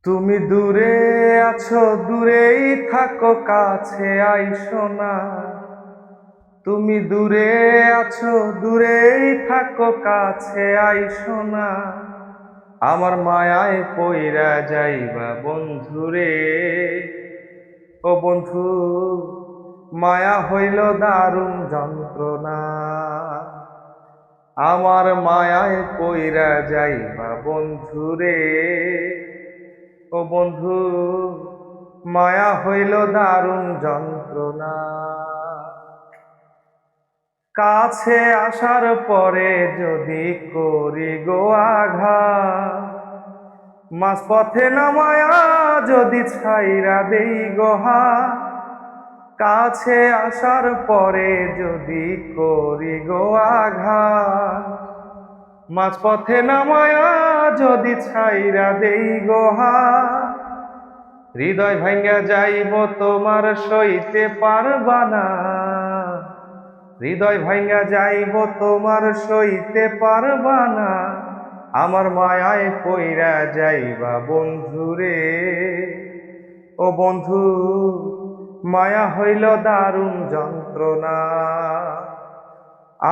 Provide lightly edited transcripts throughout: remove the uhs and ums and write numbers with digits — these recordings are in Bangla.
তুমি দূরে আছো, দূরেই থাকো, কাছে আইসো না। তুমি দূরে আছো, দূরেই থাকো, কাছে আইসো না। আমার মায়ায় পইরা যাইবা বন্ধুরে। ও বন্ধু, মায়া হইল দারুণ যন্ত্রণা। আমার মায়ায় পইরা যাইবা বন্ধুরে। ও বন্ধু, মায়া হইল দারুণ যন্ত্রণা। কাছে আসার পরে যদি করি গো আঘাত, মাঝপথে নামায়া যদি ছাইরা দেই গো হাত। কাছে আসার পরে যদি করি গো আঘাত, মাঝপথে নামায়া যদি ছাইরা দেই গো হাত। হৃদয় ভাঙ্গা যাইব তোমার সইতে পারবা না। হৃদয় ভাঙ্গা যাইব তোমার সইতে পারবা না। আমার মায়ায় পইরা যাইবা বন্ধুরে। ও বন্ধু, মায়া হইল দারুণ যন্ত্রণা।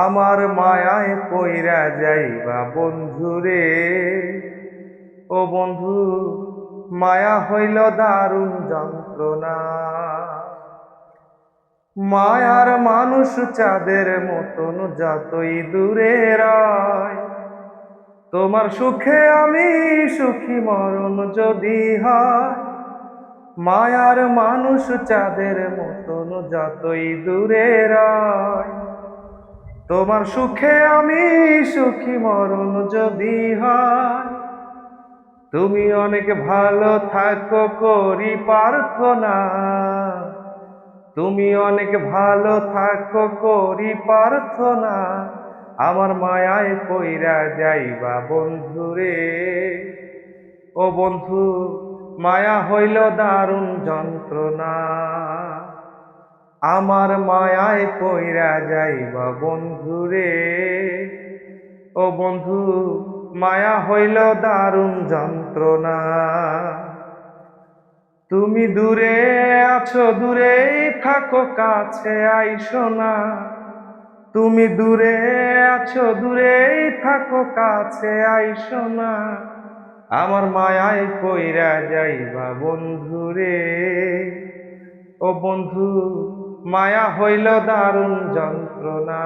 আমার মায়ায় পইরা যাইবা বন্ধুরে। ও বন্ধু, মায়া হইল দারুণ যন্ত্রণা। মায়ার মানুষ চাঁদের মতন যতই দূরে রয়, তোমার সুখে আমি সুখী মরণ যদি হয়। মায়ার মানুষ চাঁদের মতন যতই দূরে রয়, তোমার সুখে আমি সুখী মরণ যদি হয়। তুমি অনেক ভালো থাকো করি প্রার্থনা। তুমি অনেক ভালো থাকো করি প্রার্থনা। আমার মায়ায় পইরা যাইবা বন্ধুরে। ও বন্ধু, মায়া হইল দারুণ যন্ত্রণা। আমার মায়ায় পইরা যাইবা বন্ধুরে। ও বন্ধু, মায়া হইল দারুণ যন্ত্রণা। তুমি দূরে আছো, দূরেই থাকো, কাছে আইসো না। তুমি দূরে আছো, দূরেই থাকো, কাছে আইসো না। আমার মায়ায় পইরা যাইবা বন্ধুরে। ও বন্ধু, মায়া হইল দারুণ যন্ত্রণা।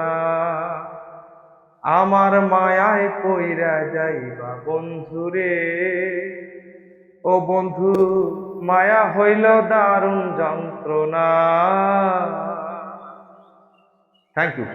আমার মায়ায় পইরা যাইবা বন্ধুরে। ও বন্ধু, মায়া হইল দারুণ যন্ত্রণা। Thank you.